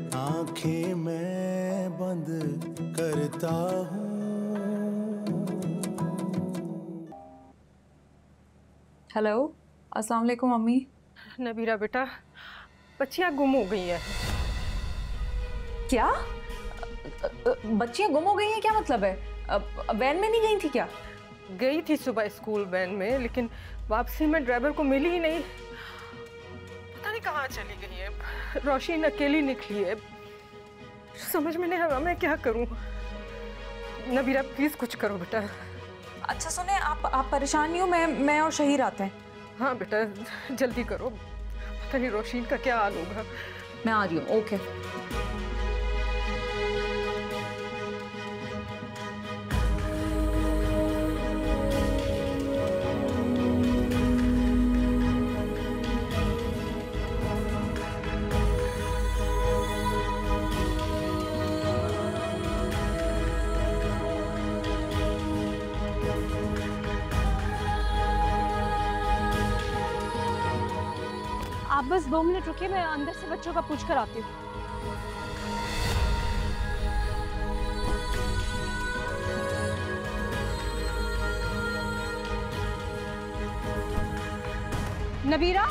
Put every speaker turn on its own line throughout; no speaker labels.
आंखें मैं बंद करता हूँ।
हेलो, अस्सलाम वालेकुम मम्मी।
नबीरा बेटा, बच्चियाँ गुम हो गई हैं।
क्या? बच्चियाँ गुम हो गई हैं? क्या मतलब है? वैन में नहीं गई थी क्या?
गई थी सुबह स्कूल वैन में, लेकिन वापसी में ड्राइवर को मिली ही नहीं। पता नहीं कहाँ चली गई है। रोशीन अकेली निकली है, समझ में नहीं आ रहा मैं क्या करूँ। नबीरा प्लीज कुछ करो बेटा।
अच्छा सुने, आप परेशान नहीं हो? मैं और शहीर आते हैं।
हाँ बेटा जल्दी करो, पता नहीं रोशीन का क्या हाल होगा।
मैं आ रही हूँ। ओके।
आप बस 2 मिनट रुकिए, मैं अंदर से बच्चों का पूछ कर आती हूँ। नबीरा,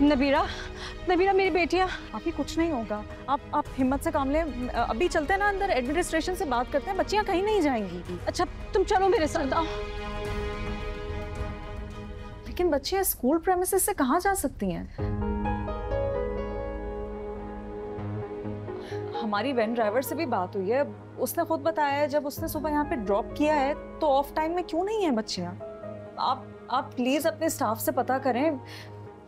नबीरा, नबीरा मेरी बेटियाँ।
अभी कुछ नहीं होगा, आप हिम्मत से काम लें। अभी चलते हैं ना अंदर, एडमिनिस्ट्रेशन से बात करते हैं। बच्चियाँ कहीं नहीं जाएंगी।
अच्छा तुम चलो मेरे साथ। आओ।
लेकिन बच्चियाँ स्कूल प्रेमिसेस से कहाँ जा सकती हैं? हमारी वैन ड्राइवर से भी बात हुई है, उसने खुद बताया है जब उसने सुबह यहाँ पे ड्रॉप किया है तो ऑफ टाइम में क्यों नहीं है बच्चियाँ। आप प्लीज अपने स्टाफ से पता करें।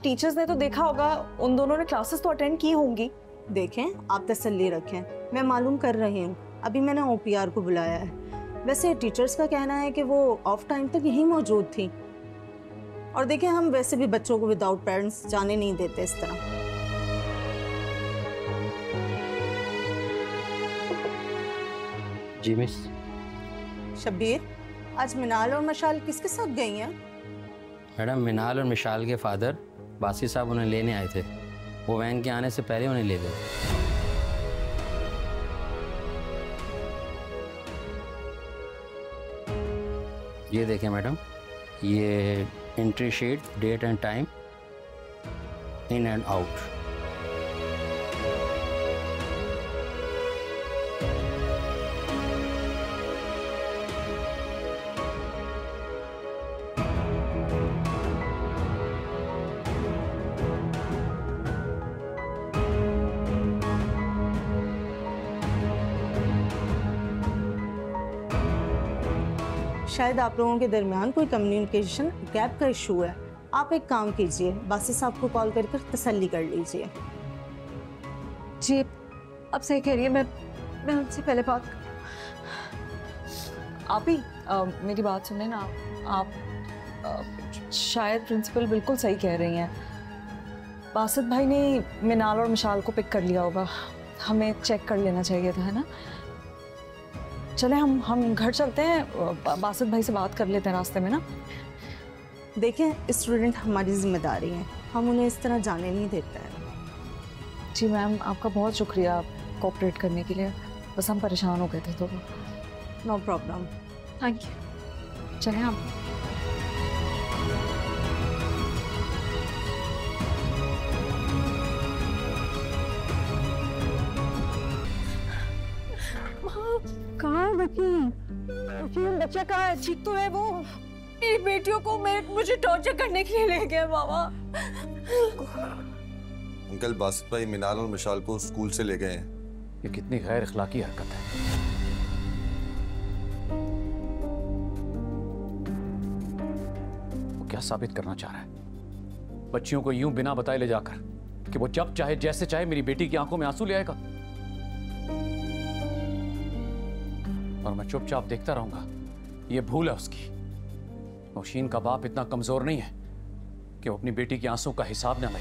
टीचर्स ने तो देखा होगा, उन दोनों ने क्लासेस तो अटेंड की होंगी।
देखें, आप तसल्ली रखें, मैं मालूम कर रही हूँ। अभी मैंने ओपीआर को बुलाया है। वैसे टीचर्स का कहना है कि वो ऑफ टाइम तक यहीं मौजूद थी। और देखें, हम वैसे भी बच्चों को विदाउट पेरेंट्स जाने नहीं देते इस तरह।
जी मिस।
शब्बीर, आज मिनाल और मशाल किसके साथ गई हैं?
मैडम, मिनाल और मिशाल के फादर बासी साहब उन्हें लेने आए थे। वो वैन के आने से पहले उन्हें ले गए। ये देखें मैडम, ये entry sheet, date and time, in and out.
शायद आप लोगों के दरमियान कोई कम्युनिकेशन गैप का इशू है। आप एक काम कीजिए, बासी साहब को कॉल कर तसल्ली कर लीजिए।
जी अब सही कह रही है। मैं उनसे पहले बात आप ही मेरी बात सुने ना। आप शायद प्रिंसिपल बिल्कुल सही कह रही हैं। बासित भाई ने मिनाल और मिशाल को पिक कर लिया होगा। हमें चेक कर लेना चाहिए था, है ना? चले हम घर चलते हैं, बासित भाई से बात कर लेते हैं रास्ते में ना।
देखें, स्टूडेंट हमारी जिम्मेदारी है, हम उन्हें इस तरह जाने नहीं देते हैं।
जी मैम, आपका बहुत शुक्रिया कोऑपरेट करने के लिए। बस हम परेशान हो गए थे तो।
No problem,
thank you. चलें आप।
कहाँ है बच्चा? कहाँ है? ठीक तो है वो?
मेरी बेटियों को मुझे टॉर्चर करने के लिए ले गए मामा।
अंकल, बासित भाई मिनाल और मिशाल को स्कूल से ले गए हैं।
ये कितनी गैर अखलाकी हरकत है। वो क्या साबित करना चाह रहा है? बच्चियों को यूं बिना बताए ले जाकर कि वो जब चाहे जैसे चाहे मेरी बेटी की आंखों में आंसू ले आएगा और मैं चुपचाप देखता रहूंगा। ये भूल है उसकी। रोशीन का बाप इतना कमजोर नहीं है कि वो अपनी बेटी के आंसू का हिसाब न ले।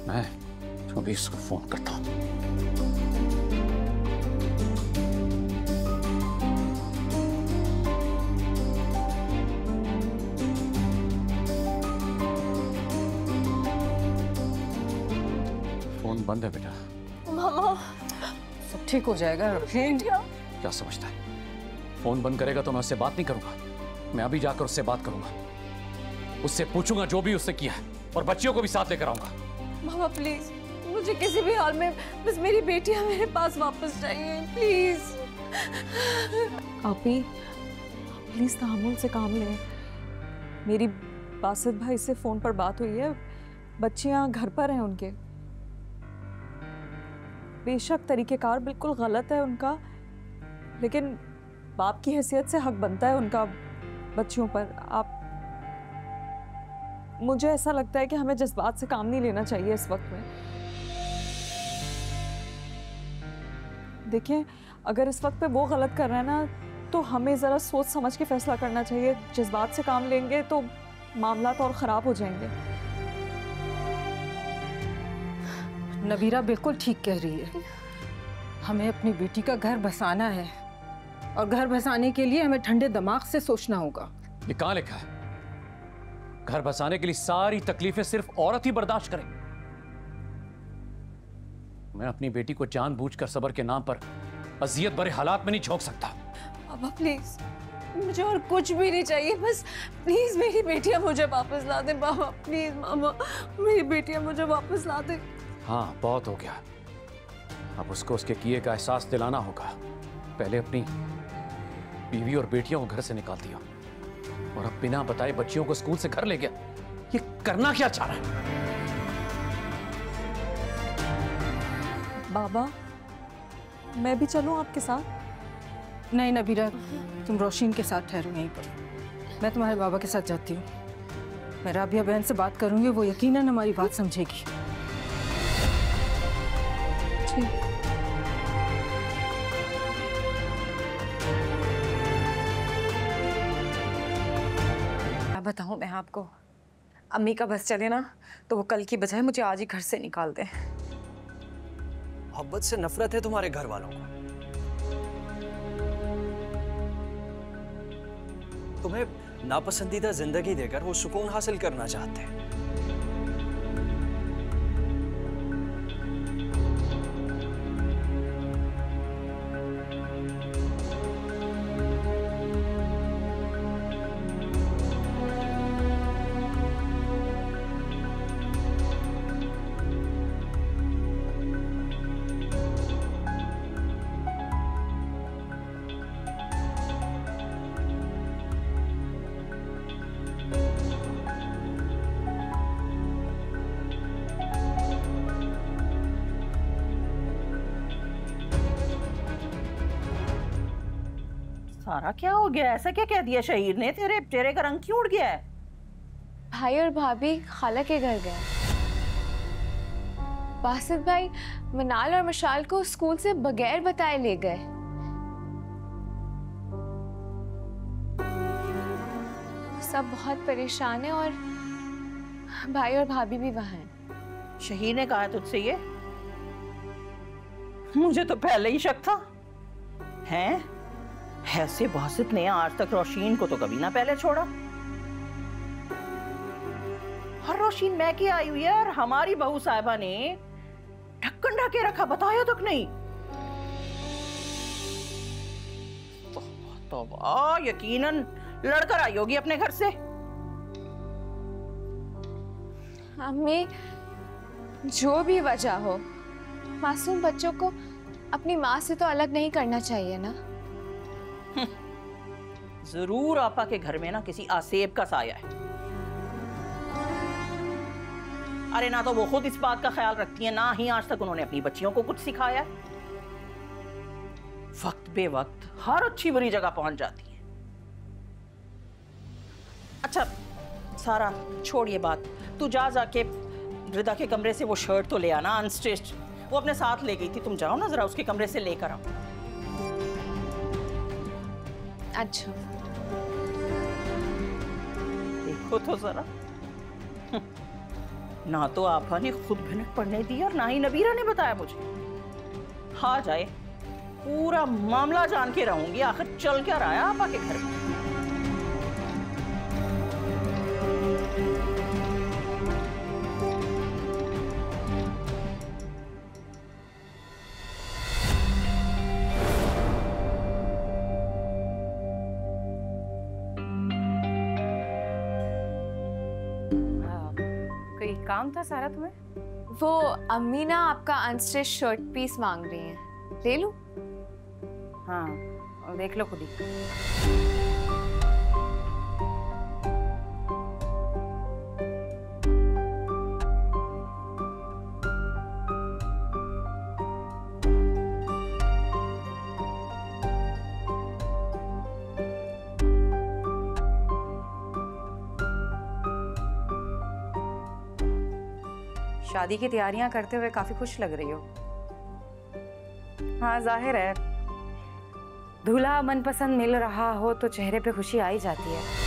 मैं अभी इसको फोन करता हूं। फोन बंद है बेटा।
मामा सब ठीक हो जाएगा।
क्या समझता है? फोन बंद करेगा तो मैं उससे बात नहीं करूंगा। मैं अभी जाकर उससे बात करूंगा, उससे पूछूंगा जो भी उससे किया है, और बच्चियों को भी साथ लेकर आऊंगा।
मामा प्लीज, मुझे किसी भी हाल में बस मेरी बेटियां मेरे पास वापस चाहिए, प्लीज। आपी प्लीज तहम्मुल से काम लें। मेरी बासित भाई से फोन पर बात हुई है, बच्चियां घर पर हैं उनके। बेशक तरीकेकार बिल्कुल गलत है उनका, लेकिन बाप की हैसियत से हक बनता है उनका बच्चियों पर। आप, मुझे ऐसा लगता है कि हमें जज्बात से काम नहीं लेना चाहिए इस वक्त में। देखिए, अगर इस वक्त पे वो गलत कर रहा है ना, तो हमें ज़रा सोच समझ के फैसला करना चाहिए। जज्बात से काम लेंगे तो मामला तो और ख़राब हो जाएंगे।
नबीरा बिल्कुल ठीक कह रही है। हमें अपनी बेटी का घर बसाना है, और घर बसाने के लिए हमें ठंडे दिमाग से सोचना होगा।
ये कहाँ लिखा है? घर बसाने के लिए सारी तकलीफें सिर्फ औरत ही बर्दाश्त करे। मैं अपनी बेटी को जानबूझकर सब्र के नाम पर अजियत भरे हालात में नहीं झोंक सकता।
बाबा प्लीज, मुझे और कुछ भी नहीं चाहिए, बस प्लीज मेरी बेटियां मुझे वापस ला दे। बाबा प्लीज, मामा मेरी बेटियां मुझे वापस ला दे।
हाँ, बहुत हो गया। अब उसको उसके किए का एहसास दिलाना होगा। पहले अपनी बीवी और बेटियों को घर से निकाल दिया, और अब बिना बताए बच्चियों को स्कूल से घर ले गया। ये करना क्या चाह रहा है?
बाबा, मैं भी चलूं आपके साथ?
नहीं नबीरा, तुम रोशीन के साथ ठहरो यहीं पर। मैं तुम्हारे बाबा के साथ जाती हूँ। मैं राबिया बहन से बात करूंगी, वो यकीनन हमारी बात समझेगी।
बताऊं मैं आपको, अम्मी का बस चले ना तो वो कल की बजाय मुझे आज ही घर से निकाल दे।
मोहब्बत से नफरत है तुम्हारे घर वालों को। तुम्हें नापसंदीदा जिंदगी देकर वो सुकून हासिल करना चाहते हैं।
सारा क्या हो गया? ऐसा क्या कह दिया शहीर ने? तेरे चेहरे का रंग क्यों उड़ गया है?
भाई और भाभी खाला के घर गए। बासित भाई मिनाल और मशाल को स्कूल से बगैर बताए ले गए। सब बहुत परेशान हैं, और भाई और भाभी भी वहां हैं।
शहीर ने कहा तुझसे ये? मुझे तो पहले ही शक था। हैं? ऐसे बासित ने आज तक रोशीन को तो कभी ना पहले छोड़ा। और रोशीन मैं क्या आई हुई है, और हमारी बहू साहिबा ने ढक्कन ढके रखा, बताया तक नहीं। तो यकीनन लड़कर आई होगी अपने घर से।
अम्मी, जो भी वजह हो, मासूम बच्चों को अपनी माँ से तो अलग नहीं करना चाहिए ना।
जरूर आपा के घर में ना किसी आसेब का साया है। अरे ना तो वो खुद इस बात का ख्याल रखती है, ना ही आज तक उन्होंने अपनी बच्चियों को कुछ सिखाया। वक्त बे वक्त हर अच्छी बुरी जगह पहुंच जाती है। अच्छा सारा छोड़ ये बात, तू जा जाके रिदा के कमरे से वो शर्ट तो ले आना अनस्टिच्ड। वो अपने साथ ले गई थी, तुम जाओ ना जरा उसके कमरे से लेकर आओ।
अच्छा
देखो तो जरा, ना तो आपा ने खुद भनक पड़ने दी और ना ही नबीरा ने बताया मुझे। हाँ जाए, पूरा मामला जान के रहूंगी आखिर चल क्या रहा है आपा के घर में।
काम था सारा तुम्हें?
वो अम्मी ना आपका अनस्टिच शर्ट पीस मांग रही हैं, ले लूं?
हाँ, और देख लो खुद ही। शादी की तैयारियां करते हुए काफी खुश लग रही हो। हाँ, जाहिर है दूल्हा मनपसंद मिल रहा हो तो चेहरे पे खुशी आ ही जाती है।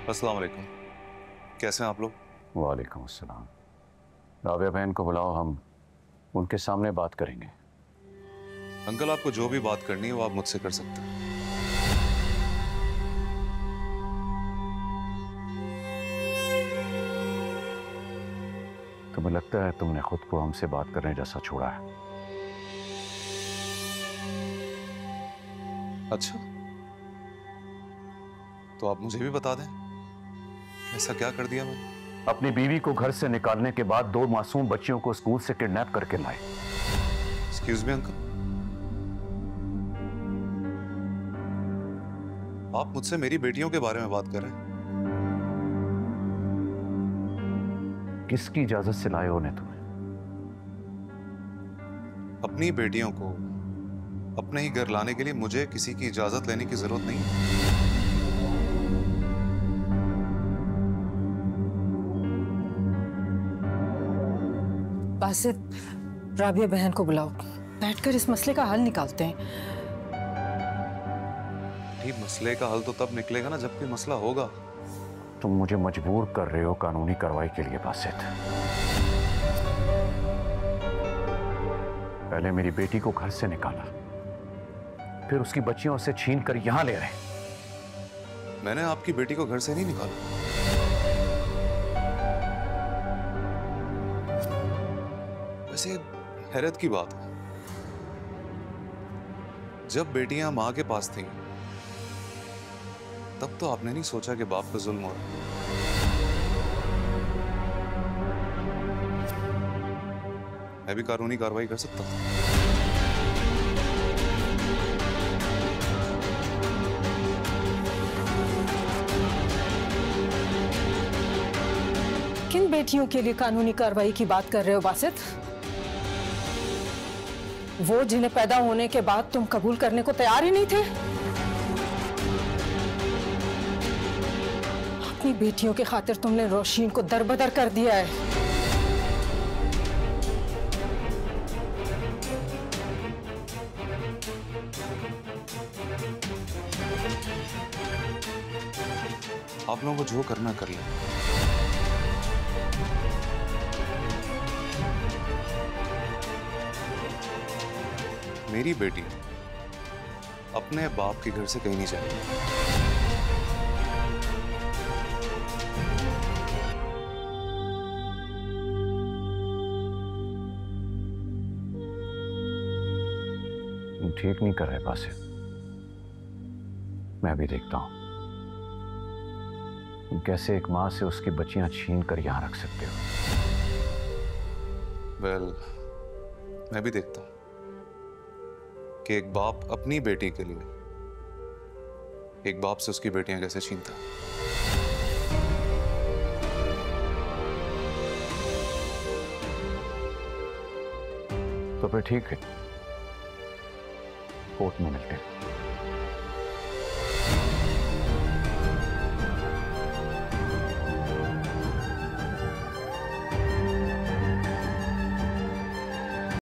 अस्सलाम वालेकुम, कैसे हैं आप लोग?
वालेकुम अस्सलाम। राबिया बहन को बुलाओ, हम उनके सामने बात करेंगे।
अंकल, आपको जो भी बात करनी है वो आप मुझसे कर सकते हैं।
तुम्हें लगता है तुमने खुद को हमसे बात करने जैसा छोड़ा है?
अच्छा, तो आप मुझे भी बता दें, ऐसा क्या कर दिया मैंने?
अपनी बीवी को घर से निकालने के बाद 2 मासूम बच्चियों को स्कूल से किडनैप करके लाए।
एक्सक्यूज मी अंकल, आप मुझसे मेरी बेटियों के बारे में बात कर रहे हैं?
किसकी इजाजत से लाए उन्हें तुम्हें?
अपनी बेटियों को अपने ही घर लाने के लिए मुझे किसी की इजाजत लेने की जरूरत नहीं है।
बासित, राबिया बहन को बुलाओ, बैठकर इस मसले का हल निकालते हैं।
ठीक, मसले का हल तो तब निकलेगा ना जब कोई मसला होगा।
तुम मुझे मजबूर कर रहे हो कानूनी कार्रवाई के लिए बासित। पहले मेरी बेटी को घर से निकाला, फिर उसकी बच्चियों से छीन कर यहां ले आए।
मैंने आपकी बेटी को घर से नहीं निकाला। वैसे हैरत की बात है, जब बेटियां मां के पास थीं तब तो आपने नहीं सोचा कि बाप पे जुल्म हो रहा है। मैं भी कानूनी कार्रवाई कर सकता था।
किन बेटियों के लिए कानूनी कार्रवाई की बात कर रहे हो बासित? वो जिन्हें पैदा होने के बाद तुम कबूल करने को तैयार ही नहीं थे। अपनी बेटियों के खातिर तुमने रोशीन को दरबदर कर दिया है।
आप लोगों को जो करना कर लें। मेरी बेटी अपने बाप के घर से कहीं नहीं जाएगी।
तुम ठीक नहीं कर रहे बासित। मैं भी देखता हूं तुम कैसे एक मां से उसकी बच्चियां छीन कर यहां रख सकते हो।
वेल, मैं भी देखता हूं कि एक बाप अपनी बेटी के लिए एक बाप से उसकी बेटियां कैसे छीनता।
तो फिर ठीक है, कोर्ट में मिलते हैं।